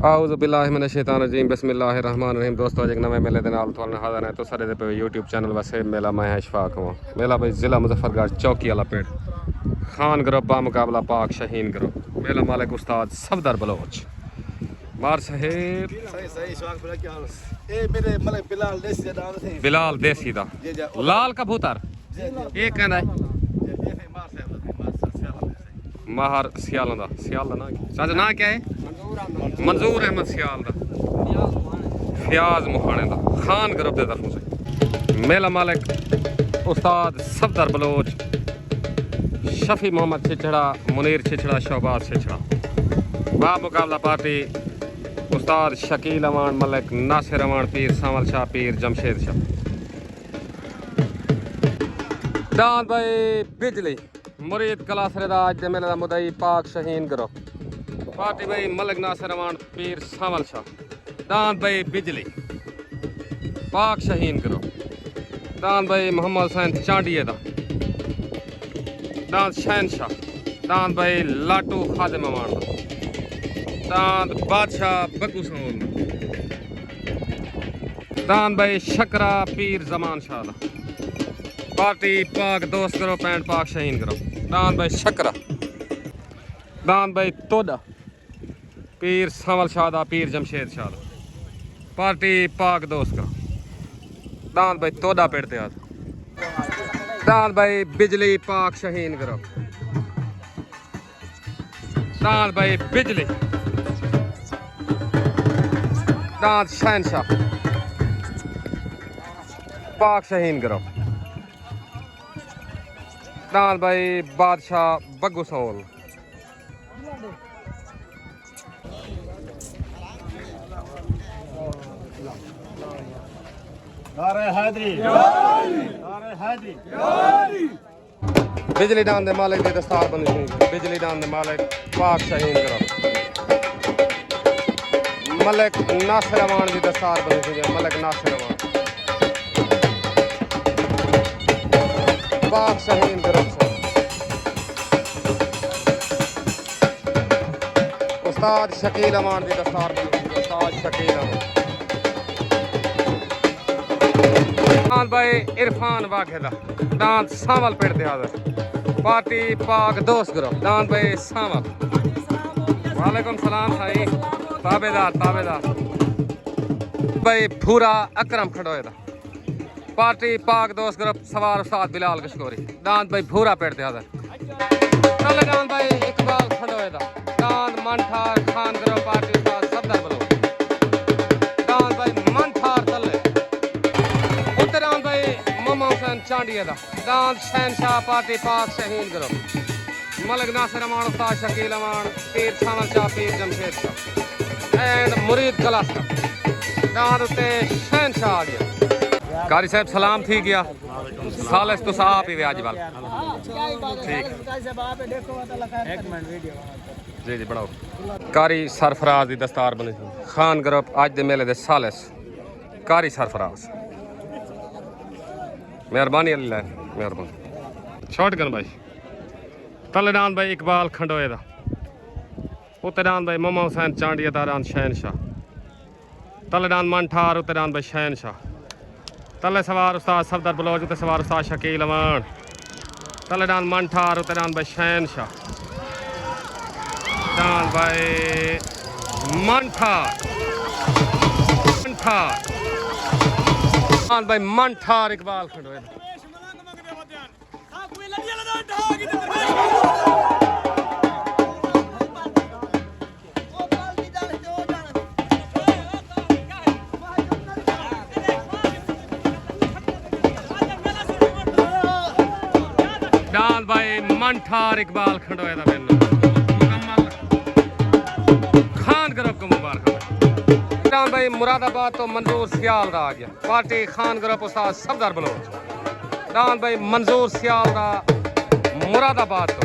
आऊज़ बिल्लाहि मिनश शैतानिर रजीम बिस्मिल्लाहिर रहमानिर रहीम। दोस्तों एक नवे मेले के नाल तुहानू हाज़िर है तो सारे दे पे यूट्यूब चैनल वैसे मेला मैं इशफाक हूँ। मेला भाई ज़िला मुजफ्फरगढ़ चौकी वाला पेड़ खान ग्रुप बामुकाबला पाक शहीन ग्रुप मेला मालिक उस्ताद सफदर बलोच मार साहेब सही सही इशफाक भाई क्या हाल है? ए मेरे मतलब बिलाल देसी दा नाम थे। बिलाल देसी दा लाल कबूतर ये कहना है माहर सियाल दा ना चाचा ना क्या है मंजूर अहमद सियाल दा फयाज मुखाने दा खान ग्रुप के तरफों से मेला मालिक उस्ताद सफदर बलोच शफी मोहम्मद छिछड़ा मुनीर छिछड़ा शहबाज छिछड़ा बामुकाबला पार्टी उस्ताद शकील अमान मलिक नासिर अमान पीर सावल शाह पीर जमशेद शाह दान भाई बिजली मुरीद कलासरेदा आज दे मेले दा मुदई पाक शहीन ग्रुप पार्टी भाई मलिक नासिर अमान पीर सावल शाह दान भाई बिजली पाक शहीन ग्रुप दान भाई मोहम्मद हुसैन चांडिये दा दान शहनशाह दान भाई लाटू खादिम अमान दा दान बादशाह बग्गू सोल दान भाई शकरा पीर जमान शाह दा पार्टी पाक दोस्त करो पैंट पाक शहीन करो दान भाई शकरा दान भाई तोदा पीर सावल शाह दा पीर जमशेद शाह दा पार्टी पाक दोस्त करो दान भाई तोदा पेड़ते आज दान भाई बिजली पाक शहीन करो दान भाई बिजली दान शहनशाह पाक शहीन करो दान भाई बादशाह बग्गू सोल बिजली दान दे मालिक दी दस्तार बनी बिजली दान दे मालिक पाक शहीन करो मलिक नासिर अमान दी दस्तार बनी मलिक नासिर अमान पाक शहीन करो उस्ताद शकील अमान दी दस्तार बनी उस्ताद शकील अमान दान भाई इरफान वाघेदा दान सावल पेड़ दे हाज़िर पार्टी पाक दोस्त ग्रुप दान भाई सावल वालेकुम सलाम भाई ताबेदार भाई भूरा अकरम खड़ोए दा पार्टी पाक दोस्त ग्रुप सवार उस्ताद बिलाल कशकोरी दान भाई भूरा पेड़ दे हाज़िर चले दान भाई इकबाल खड़ोए दा दान मनठार खान ग्रुप पार्टी उस्ताद सफदर बलोच दान भाई मनठार तले दान भाई मोहम्मद हुसैन चांडिये दा दान शहनशाह पार्टी पाक Shaheen group Malik Nasir Aman Ustad Shakeel Aman Pir Sawal Shah Pir Jamshed Shah and मुरीद कलासर दान उत्ते शहनशाह आ गया कारी साहब सलाम थी गया सालिस तो आप ही आज वाल ठीक जी जी बढ़ाओ कारी सरफराज की दस्तार बनी खान ग्रुप आज दे मेले दे सालिस कारी सरफराज मेहरबानी अल्लाह मेहरबानी शॉर्ट गन भाई तलेदान भाई इकबाल खंडोए दा उत्तेदान भाई मोहम्मद हुसैन चांडिया दारान शहनशाह तलेदान मनठार उत्तेदान भाई शहनशाह तले सवार उस्ताद सफदर बलोच उत्ते सवार उस्ताद शकील अमान तलेदान मनठार उत्तेदान भाई शहनशाह दान भाई मनठार दान भाई मनठार इकबाल खंडोए दान भाई मनठार इकबाल खंडोए दा मुकम्मल खान ग्रुप को मुबारक दान भाई मुरादाबाद तो मंजूर सियाल दा आ गया पार्टी खान ग्रुप उस्ताद सफदर बलोच दान भाई मंजूर सियाल दा मुरादाबाद तो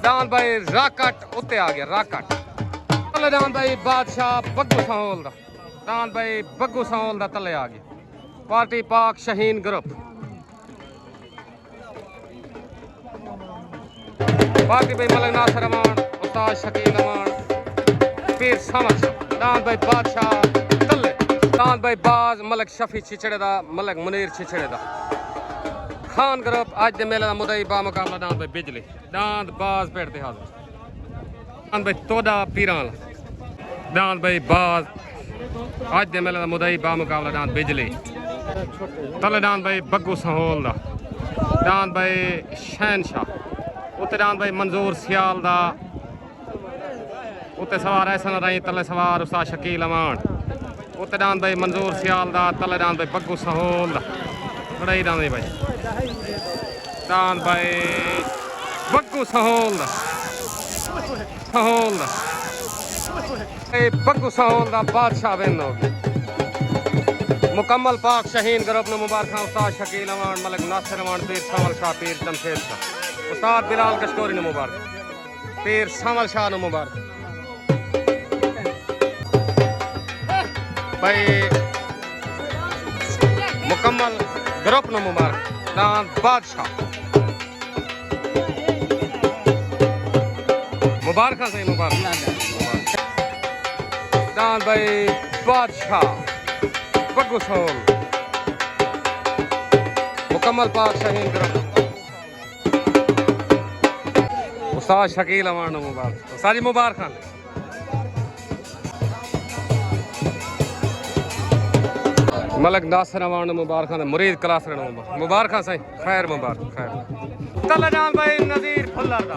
दान भाई राकट उत्ते आ गया राकट दान भाई बादशाह बग्गू सोल दा दान भाई बग्गू सोल दा तले आ गया पार्टी पाक शहीन ग्रुप पार्टी भाई मलिक नासिर अमान उस्ताद शकील अमान पीर सामल शाह दांद भाई बादशाह तले दांद भाई बाज मलक शफी छिछड़े दा मलक मुनीर छिछड़े दा खान ग्रुप आज दे मेले दा मुदई बा मुकाबला दांद भाई बिजली दांद बाज पेड़ ते हाजिर दांद भाई तोदा पीरां दांद भाई बाज आज दे मेले दा मुदई बा मुकाबला दांद बिजली तले दांद भाई बग्गू सहोल दा दांद भाई शहनशाह उत्ते दांद भाई मंजूर सियाल दा उत्ते सवार ऐसा रही तले सवार उस्ताद शकील अमान उत्ते दांद भाई मंजूर सियाल दा तले दांद भाई बग्गू सहोल दा लड़ाई दांद भाई दांद भाई बग्गू सहोल दा बग्गू सहोल दा बादशाह विन हो गया मुकम्मल पाक शहीन ग्रुप ने मुबारक उस्ताद शकील अमान मलक नासिर अमान पीर सावल शाह पीर जमशेद शाह उस्ताद बिलाल कशकोरी ने मुबारक पीर सावल शाह ने मुबारक भाई मुकम्मल ग्रुप ने मुबारक दांद बादशाह मुबारक से मुबारक दांद भाई बादशाह बग्गू सहोल मुकम्मल पाक शहीन ग्रुप उस्ताद शकील अमान मुबारक उस्ताद जी मुबारक खान मलक नासिर अमान मुबारक खान मुरीद क्लास मुबारक सही खैर मुबारक खैर तले जान भाई नजीर फुल्लर दा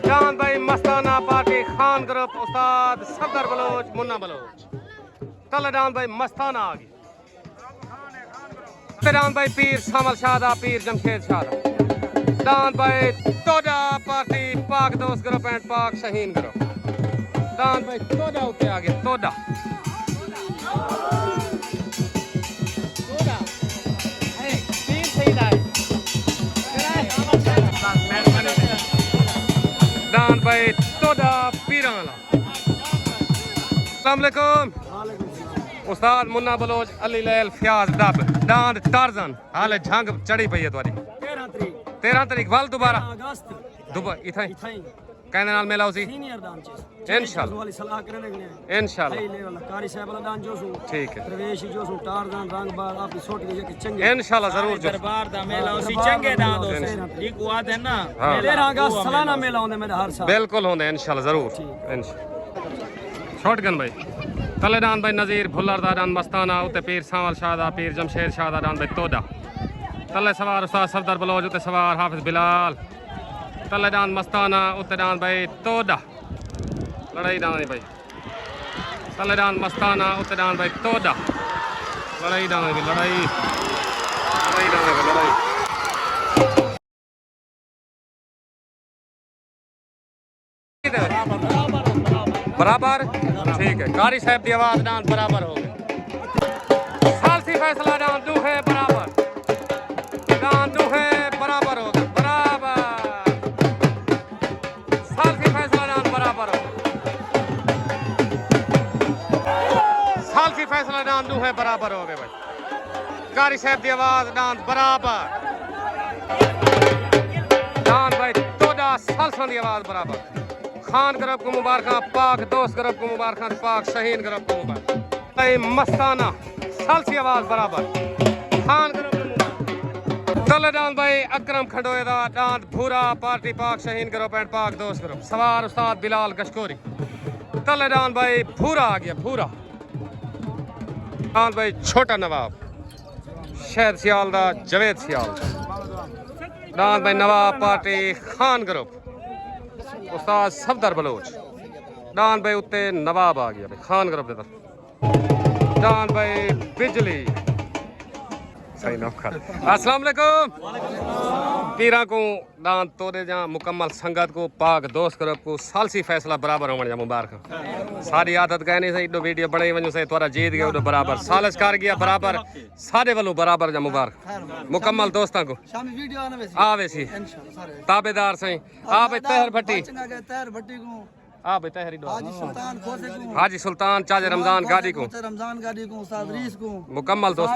जान भाई मस्ताना पार्टी खान ग्रुप उस्ताद सफदर बलोच मुन्ना बलोच तलेदान भाई मस्ताना आ गई तलेदान भाई पीर सामल शाह दा पीर जमशेद शाह दा दान भाई तोड़ा पार्टी पाक दोस्त ग्रुप एंड पाक शहीन ग्रुप दान भाई तोड़ा उते आ गए तोड़ा दान भाई तोड़ा पीराला अस्सलाम वालेकुम उस्ताद मुन्ना बलोच अली लैल फ्याज दब दांद टारजन हाले झंग चढ़ी पई है तुम्हारी 13 तारीख वाल दोबारा दुबई इथाई कहने नाल मेला उसी इंशाल्लाह इंशाल्लाह कारी साहब वाला दान जो सु ठीक है प्रवेश जो सु टारजन रंग बार आपकी छोटी के चंगे इंशाल्लाह जरूर जो दरबार दा मेला उसी चंगे दान दो एक वाद है ना 13 अगस्त सालाना मेला होंदे मेरे हर साल बिल्कुल होंदे इंशाल्लाह जरूर इंशाल्लाह शॉटगन भाई तलेदान भाई नजीर भुल्लर दा दान मस्ताना उत्ते पीर सावल शाह दा पीर जमशेद शाह दा दान भाई तोदा तले सवार उस्ताद सफदर बलोच उत्ते सवार हाफिज बिलाल तलेदान मस्ताना उत्ते दान भाई तोदा लड़ाई दान भाई तलेदान मस्ताना उत्ते दान भाई तोदा लड़ाई दान की लड़ाई दान की लड़ाई बराबर ठीक है कारी साहब की आवाज डांस बराबर हो गए सालसी फैसला डांस दू है बराबर डांस दू है बराबर हो गए बराबर सालसी फैसला डांस बराबर हो सालसी फैसला डांस दू है बराबर हो गए भाई कारी साहब की आवाज डांस बराबर डांस भाई तोड़ा सालसा की आवाज बराबर खान ग्रुप को मुबारक पाक दोस्त ग्रुप को मुबारक पाक शहीन ग्रुप को मुबारक मस्ताना सालसी आवाज बराबर खान ग्रुप तलेदान भाई अकरम खंडोए दा दांत भूरा पार्टी पाक शहीन ग्रुप एंड पाक दोस्त ग्रुप सवार उस्ताद बिलाल कशकोरी तलेदान भाई भूरा आ गया भूरा दांत भाई छोटा नवाब शहद सियाल दा जवेद सियाल दांत भाई नवाब पार्टी खान ग्रुप उस्ताद सफदर बलोच दान भाई उत्ते नवाब आ गया भाई खान ग्रुप दे दान भाई बिजली सही नौखा अस्सलाम वालेकुम पीरा को दान तोड़े जा मुकम्मल संगत को पाक दोस्त ग्रुप को सालसी फैसला बराबर होने जा मुबारक सारी आदत कहने से इडो वीडियो बड़े वजह से तोरा जीत गया उडो बराबर सालस कर गया बराबर सारे वालों बराबर जा मुबारक मुकम्मल दोस्तां को आवे सी ताबेदार सही आ भाई तहर भट्टी हाँ भाई तहरी हाजी सुल्तान चाचे रमजान गाड़ी को मुकम्मल दोस्त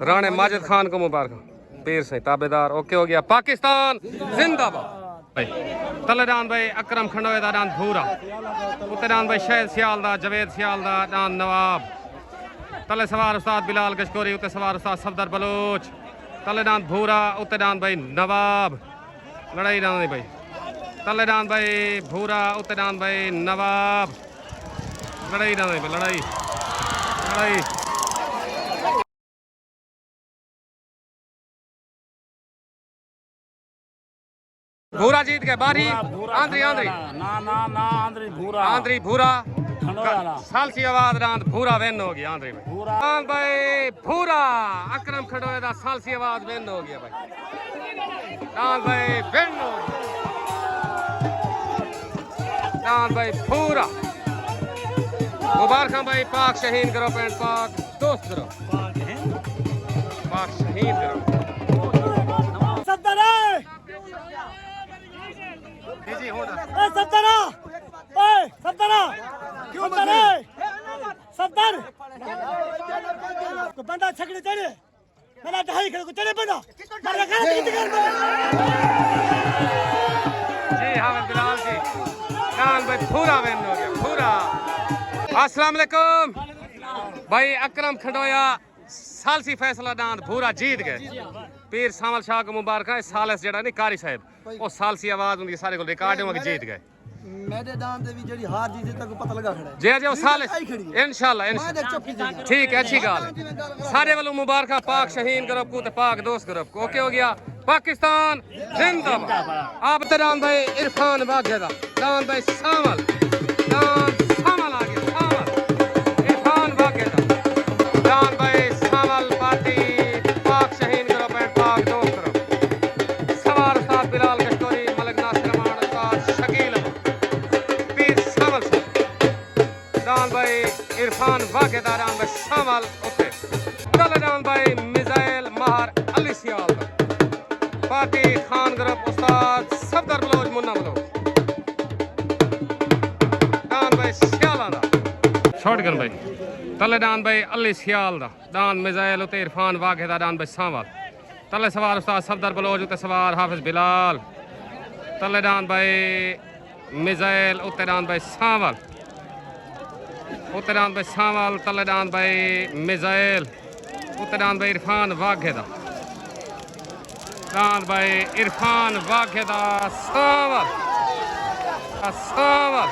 राणे माजिद खान को मुबारक पीर से ताबेदार ओके हो गया पाकिस्तान जिंदाबाद तले दान भाई अकरम खंडोए दा दान भूरा उत्ते दान भाई शहद सियाल दा जवेद सियाल दा दान नवाब तले सवार उस्ताद बिलाल गशकोरी उत्ते सवार उस्ताद सफदर बलोच तले दान भूरा उत्ते दान भाई नवाब लड़ाई दान भाई तले दान भाई भूरा उत्ते दान भाई नवाब लड़ाई दान भाई लड़ाई लड़ाई भूरा जीत गए बारी आंद्री आंद्री ना ना ना आंद्री भूरा आंद्री भूरा खंडोया सालसी आवाज रांद भूरा विन हो गया आंद्री भाई दान भाई भूरा अकरम खंडोए दा सालसी आवाज विन हो गया भाई दान भाई विन हो गया दान भाई भूरा मुबारक भाई पाक शहीद करो पैंट पाक दोस्त करो पाक शहीद करो जी हो सत्तरा ओए सत्तरा क्यों मरे सत्तर तो बंदा छकड़े चढ़े मेरा ढाई को चढ़े बंदा मारा कर जी हामिद बिलाल जी दान भाई पूरा विन हो गया पूरा अस्सलाम वालेकुम भाई अकरम खंडोया सालसी फैसला दान भूरा जीत गए पीर सामल शाह को मुबारक है सालस जेड़ा नहीं कारी साहब वो सालसी आवाज उनकी सारे को रिकॉर्ड होगी जीत गए मेरे दान दे भी जड़ी हार जीते तक पता लगा खड़ा है जी जी वो सालस इंशाल्लाह ठीक है अच्छी गाल है सारे वालों मुबारक पाक शहीन ग्रुप को पाक दोस्त ग्रुप को ओके हो गया पाकिस्तान जिंदाबाद आप दान भाई इरफान वाघेदा दान भाई सामल दान सामल आ गया सामल इरफान वाघेदा दान भाई सामल पार्टी पाक शहीन ग्रुप एंड पाक दोस्त ग्रुप सवार उस्ताद बिलाल गशकोरी मलिक नासिर अमान उस्ताद शकील पीर सामल दान भाई इरफान वाघेदा दान भाई सामल उते तले दान भाई मिसाइल महर अली सियाल पार्टी खान ग्रुप उस्ताद सफदर बलोच मुन्ना बलोच दान भाई सियाल दा शॉट गन भाई तले दान भाई अली सियाल दा दान मिसाइल उते इरफान वाघेदा दान भाई सामल तले सवार उस्ताद सफदर बलोच उते सवार हाफिज बिलाल तले दान भाई मिसाइल उते दान भाई सामल उते दान भाई सामल तले दान भाई मिसाइल उते दान भाई इरफान वाघेदा दान भाई इरफान वाघेदा सामल सामल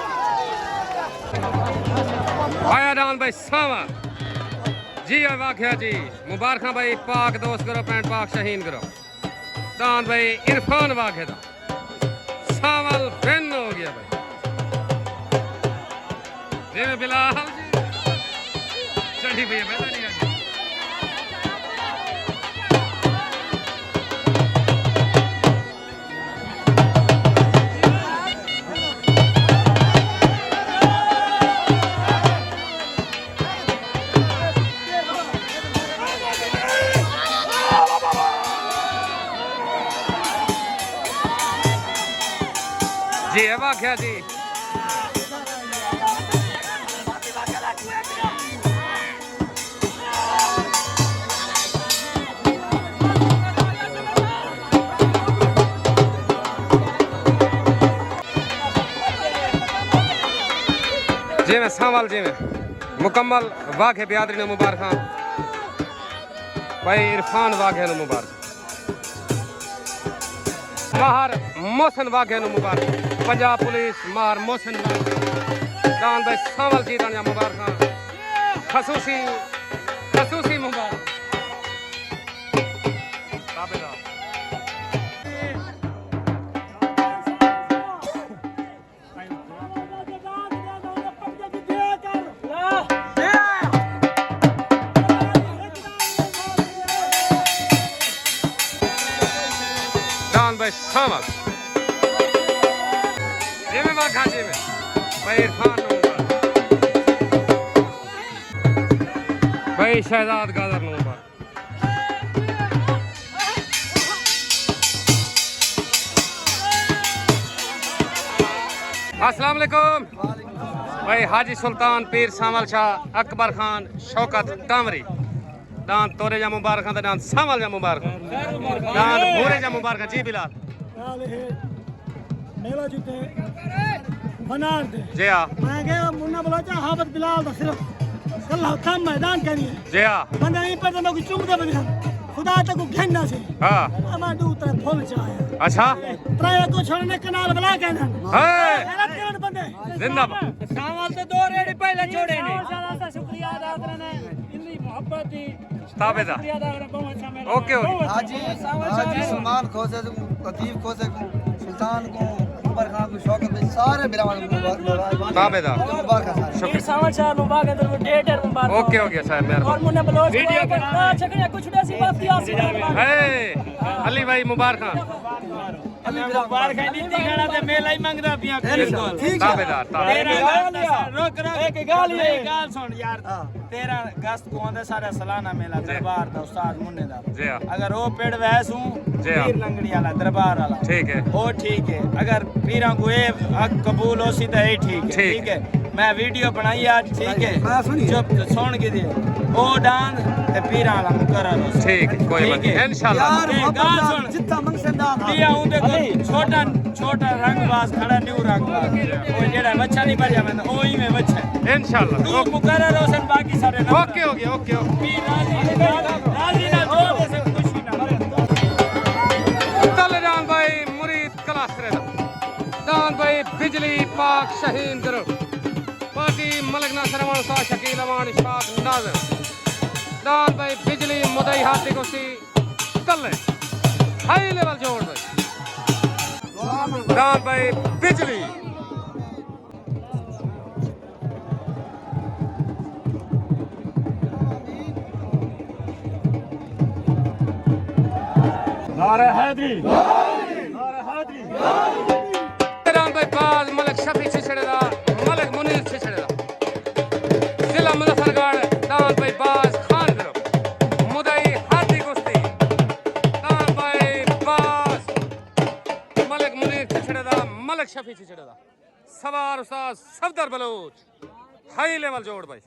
आया दान भाई सामल जी वाघेदा जी मुबारक भाई पाक दोस्त करो पैंट पाक शहीन करो दान भाई इरफान वाघेदा सामल विन हो गया भाई जी बिलाल जी चढ़ी भैया पहला नहीं आज जी है वाक़या जी जी में सामल जी में मुकम्मल वाक़े बियादरी ने मुबारक भाई इरफान वाक़े ने मुबारक माहर मोहसिन वाघे नु मुबारक पंजाब पुलिस माहर मोहसिन दान भाई सावल जी दानिया मुबारक खसूसी मुबारक दान भाई सावल जी में भाई इरफान भाई शहजाद गादर नंबर अस्सलाम वालेकुम भाई हाजी सुल्तान पीर सामल शाह अकबर खान शौकत कामरी दान तोरे जा मुबारक दान सामल जा मुबारक दान भूरे जा मुबारक जी बिलाल मेला जुते बनार दे जी हाँ मैं गया मुन्ना बलोचा हाफत बिलाल दा सिर्फ कल कम मैदान करनी है जी हाँ बंदा नहीं पता मैं कुछ चुमदे बंदा खुदा तक को घंटा से हाँ हमार दू तरह फुल चाया अच्छा प्राय को छोड़ने कनाल बला कहना है मेरा तेरे बंदे जिंदाबाद सावल ते 2 रेडी पहले छोड़े ने सा शुक्रिया अदा करने इतनी मोहब्बत दी ताबेदार शुक्रिया अदा करने बहुत अच्छा मेला ओके ओके हाजी सलमान खोसे लतीफ खोसे को सुल्तान को उमर खान को शौकत भाई सारे बिरावन मुबारक ताबेदार मुबारक सारे फिर सावन शाह मुबारक अंदर वो डेट है मुबारक ओके ओके साहब और मेहरबानी मुन्ना बलोच वीडियो अच्छा करिया कुछ ऐसी बात की आसी है अली भाई मुबारक मुबारक है नीति खाना ते मेला ही मंगदा पिया बिल्कुल ताबेदार रोक रोक एक गाल सुन यार 13 अगस्त को आंदा सारा सालाना मेला दरबार दा उस्ताद मुन्ने दा जी हाँ अगर वो पेड़ वैसू जी हाँ। पीर लंगड़ी वाला दरबार वाला ठीक है वो ठीक है अगर पीरा को ये हक कबूल हो सी तो ये ठीक है ठीक ठीक है मैं वीडियो बनाई आज ठीक है मैं सुनिए। चुप सुन के दे ओ डांस ते पीरा वाला मुकर्रर हो ठीक है कोई बात नहीं इंशाल्लाह यार ए, गाल सुन। मोहब्बत जितना मंगसंदा लिया हूं देखो छोटा छोटा रंगबाज खड़ा न्यू रंगबाज वो जेड़ा बच्चा नहीं बजा मैं ओ ही में बच्चा इंशाल्लाह तू मुकर्रर हो सन बाकी सारे ना ओके हो गया ओके ओके पीर राजी ना जोर दे से खुशी ना तलजान भाई मुरीद कलासरे दान भाई बिजली पाक शहीन करो पार्टी मलक नासर अमान सा शकील अमान इशफाक नाज़र दान भाई बिजली मुदई हाथी कुश्ती तले हाई लेवल जोड़ भाई दान भाई बिजली नारे हैदरी दान भाई बाज मलक शफी छिछड़ेदा मलक मुनीर छिछड़ेदा जिला मुजफ्फरगढ़ दान भाई बाज खान करो मुदई हाथी कुश्ती दान भाई बाज मलक मुनीर छिछड़ेदा मलक शफी छिछड़ेदा सवार उस्ताद सफदर बलोच हाई लेवल जोड़ भाई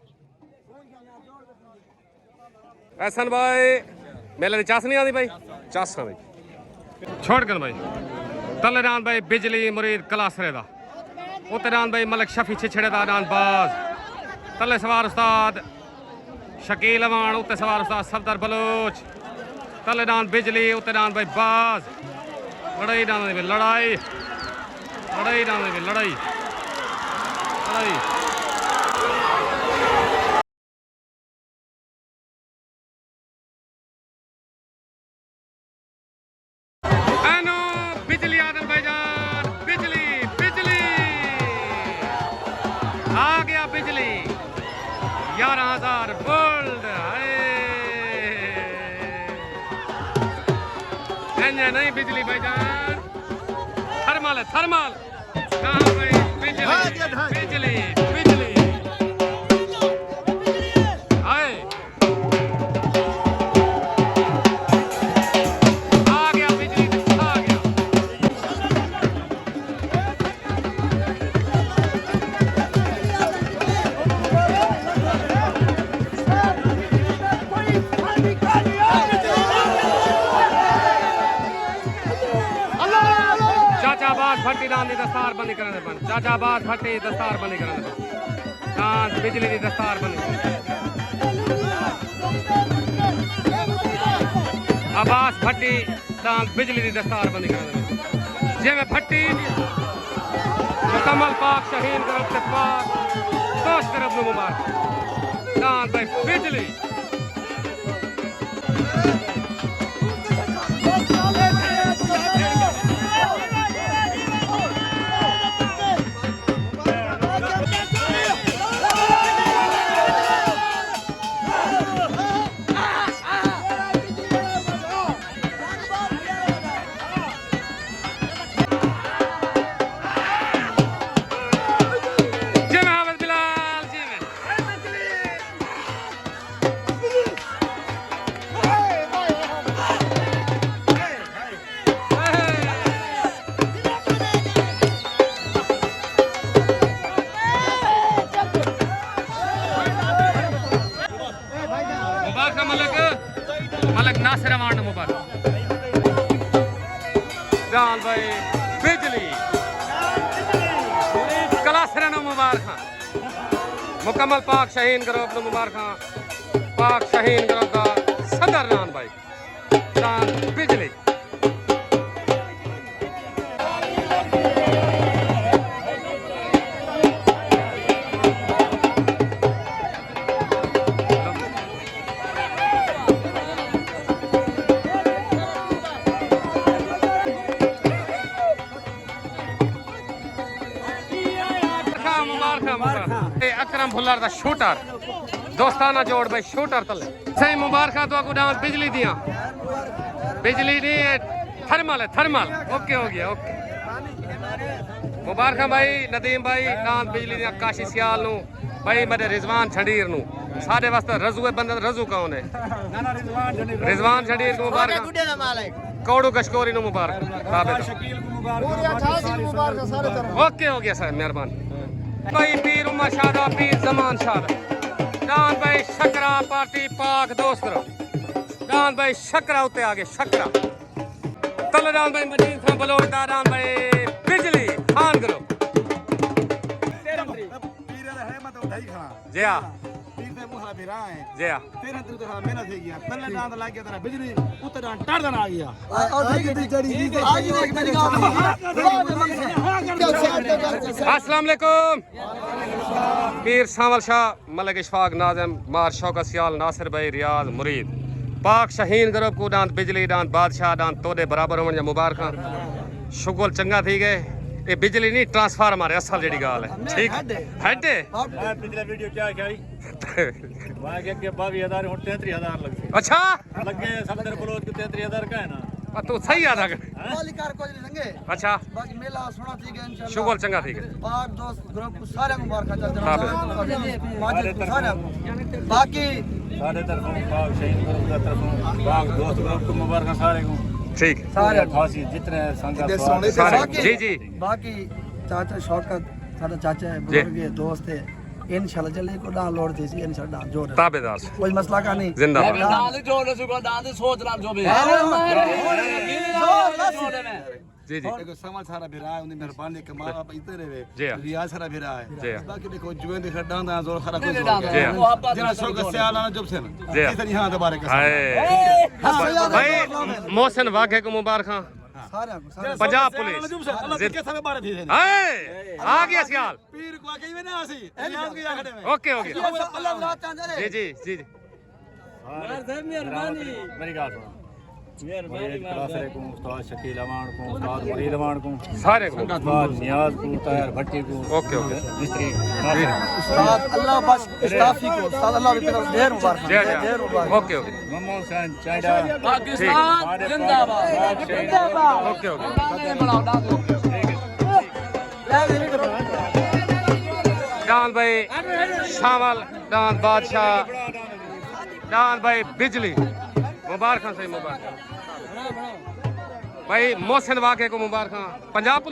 एहसन भाई मेले दी चास नहीं आती भाई चासा भाई छोड़ कर भाई तलरान भाई बिजली मुरीद कलासरे दा उतरान भाई मलक शफी छिछड़े दा नान बाज तले सवार उस्ताद शकील अमान उते सवार उस्ताद सफदर बलोच तले नान बिजली उते नान भाई बाज लड़ाई नान भाई लड़ाई लड़ाई नान भाई लड़ाई लड़ाई एनो बिजली आदल भाईजान बिजली बिजली आ गया बिजली 11,000 वर्ल्ड नहीं बिजली भाईजान थर्मल है थर्मल कहाँ भाई बिजली बिजली बिजली आए आ गया बिजली आ गया चाचाबाद भट्टी दान दी दस्तार बंदी करने बन चाचाबाद भट्टी दस्तार बंदी करने बन दान बिजली दी दस्तार बंदी आबास भट्टी दान बिजली दी दस्तार बंदी करने बन जिवें भट्टी मुकम्मल पाक शहीन तरफ से पाक दोस्त तरफ नु मुबारक दान भाई बिजली मलक नासिर अमान मुबारक दान भाई बिजली मुकम्मल पाक शाहीन ग्रुप ਨੂੰ ਮੁਬਾਰਕਾਂ पाक शाहीन ग्रुप ਦਾ ਸਦਰ ਰਾਨ ਭਾਈ ਰਾਨ ਬਿਜਲੀ अकरम भुल्लर दा शूटर दोस्ताना जोड़ भाई शूटर तले सही मुबारक तो को डांस बिजली दिया बिजली नहीं थर्मल है थर्मल ओके हो गया ओके मुबारक भाई नदीम भाई डांस बिजली दिया काशी सियाल नु भाई मेरे रिजवान छंडीर नु सारे वास्ते रजू बंदा रजू कौन है रिजवान छंडीर को मुबारक कौड़ू कशकोरी नु मुबारक ओके हो गया सर मेहरबानी भाई पीर उमर शादा पीर जमान शादा डान भाई शकरा पार्टी पाक दोस्त डान भाई शकरा उते आगे शकरा तल डान भाई मजीद खान बलोच डान भाई बिजली खान करो जी हाँ जी हाँ अस्सलाम वालेकुम पीर सावल शाह मलिक इशफाक नाज़िम मार शौकत सियाल नासिर भाई रियाज मुरीद पाक शाहीन ग्रुप को डांत बिजली डांत बादशाह डांत तोड़े बराबर होने मुबारक शुगल चंगा थी गए ये बिजली नहीं ट्रांसफार्मर असल जी गाल है ठीक हेड पिछला वीडियो क्या क्या वहां के 22,000 और 33,000 लगे अच्छा लगे सफदर बलोच के 33,000 का है ना तू सही याद आ मालिकार को नहीं लंगे अच्छा बाकी मेला सुना थी के इंशाल्लाह शुगल चंगा थी गए पाक दोस्त ग्रुप को सारे मुबारक जनाब माजिद सारे बाकी सारे तरफों पाक शहीद ग्रुप का तरफों पाक दोस्त ग्रुप को मुबारक सारे को ठीक सारे फांसी जितने संगत सारे जी जी बाकी चाचा शौकत सारा चाचा है बुजुर्ग है दोस्त है इंशाल्लाह जल्दी को डाल लोड थी इंशाल्लाह जोड़ ताबेदार कोई मसला का नहीं जिंदाबाद डाल जोड़ सुको डाल सोच रहा जो भी जी जी देखो समझ सारा भिरा है उन्हें मेहरबानी के मां बाप इतने रहे जी हाँ। रियाज सारा भिरा है जी हाँ। बाकी देखो जुएं दे खड्डा ना जोर खरा कुछ जी हाँ। जना शौकत से आला जब से ना जी हाँ। इतनी हां दोबारा का हाय भाई मोहसिन वाघे को मुबारक सारे पंजाब पुलिस अल्लाह के समय बारे थी हाय आ गया सियाल पीर को आके में ना आसी रियाज के आखड़े में ओके हो गया अल्लाह रात अंदर जी जी जी मेरी बात सुनो मेहरबानी को उस्ताद शकील अमान को उस्ताद मुरीद अमान को सारे को उस्ताद नियाज को तायर भट्टी को ओके ओके मिस्त्री उस्ताद अल्लाह बस स्टाफी को उस्ताद अल्लाह की तरफ ढेर मुबारक जी जी ढेर मुबारक ओके ओके मोहम्मद हुसैन चाइडा पाकिस्तान जिंदाबाद जिंदाबाद ओके ओके डान भाई शामल डान बादशाह डान भाई बिजली मुबारक सही मुबारक भाई मोहसिन वाके को मुबारक पंजाब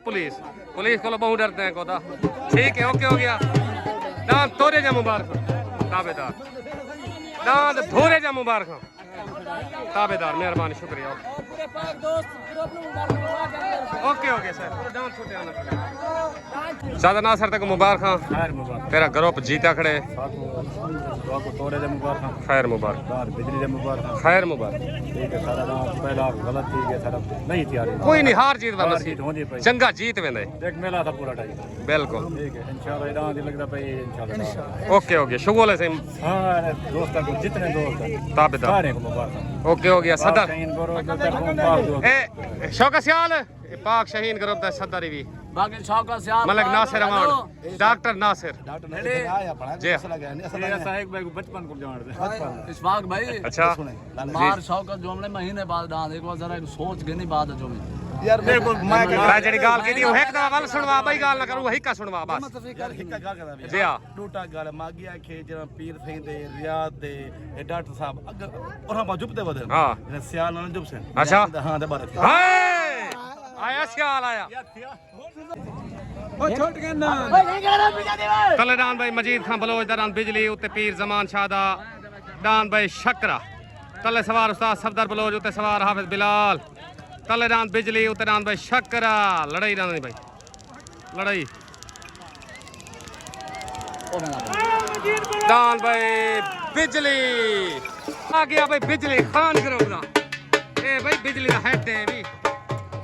पुलिस पुलिस को बहुत डरते हैं कोदा ठीक है ओके हो गया डांस तोरे जा मुबारक ताबेदार डांस भोरे जा मुबारक ताबेदार मेहरबानी शुक्रिया ओके ओके सर डांस छोटे आना ज्यादा नासर तक मुबारक तेरा ग्रुप जीता खड़े तोड़े दे मुबारक खैर मुबारक बिजली दे मुबारक खैर मुबारक ठीक है सारा पहला गलत थी के सारा नहीं थी कोई नहीं हार जीत वाला जीत होनी पई चंगा जीत वेंदे देख मेला था पूरा टाइम बिल्कुल ठीक है इंशाल्लाह इदां दी लगदा पई इंशाल्लाह ओके ओके शुगल है सही सारे दोस्तों को जितने दोस्त हैं ताबेदार सारे को मुबारक ओके हो गया सदर शाहीन ग्रुप के तरफों पाक दोस्त ए शौकत सियाल पाक शाहीन ग्रुप दा सदर भी बाकी शौकत से आप मलिक नासिर अमान डॉक्टर नासिर डॉक्टर ने आया पड़ा जी हाँ। असला गया नहीं असला मेरा साहब भाई को बचपन को जान दे इशफाक भाई अच्छा मार शौकत जो हमने महीने बाद डाल एक बार जरा सोच के नहीं बात है जो भी यार मेरे को मैं मैं जेडी गाल की दी वो एक दा वल सुनवा भाई गाल ना करूं वही का सुनवा बस हिक्का गा करदा जी हां टूटा गाल मागिया खे जरा पीर थे दे रियाद दे ए डॉक्टर साहब अगर और हम जुब दे बदन हां सियाल ना जुब से अच्छा हां दे बारे हाय आया सियाल आया तलेदान भाई मजीद खान बलोच दरान बिजली उत्ते पीर जमान शादा डान भाई शकरा तले सवार उस्ताद सफदर बलोच उत्ते सवार हाफिज बिलाल तलेदान बिजली उत्ते डान भाई शकरा लड़ाई डान भाई लड़ाई दान भाई बिजली आ गया भाई बिजली खान करोगा ए भाई बिजली का हेड है भी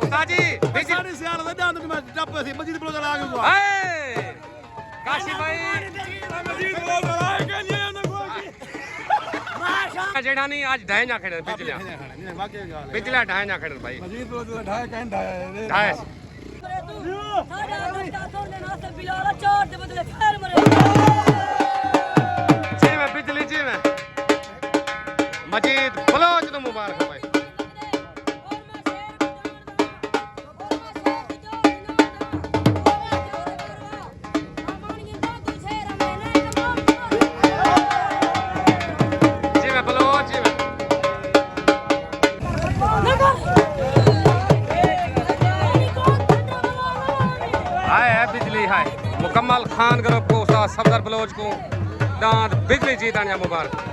उस्ताद जी बिजली साढ़े सियाल दे दांद में टप्पे सी मजीद बलोच आ गया ए काशी भाई मजीद बलोच आ गया ये ना जेड़ा नहीं आज ढाई ना खेड़ बिजली नहीं वाकई गल बिजली ढाई ना खेड़ भाई मजीद बलोच ढाई कहंदा है ढाई जी में बिजली जी में मजीद बलोच तो मुबारक है भाई जी में बलोच जी में हाय है बिजली हाय मुकम्मल खान ग्रुप को उस्ताद सफदर बलोच को दांत बिजली जीतान या मुबारक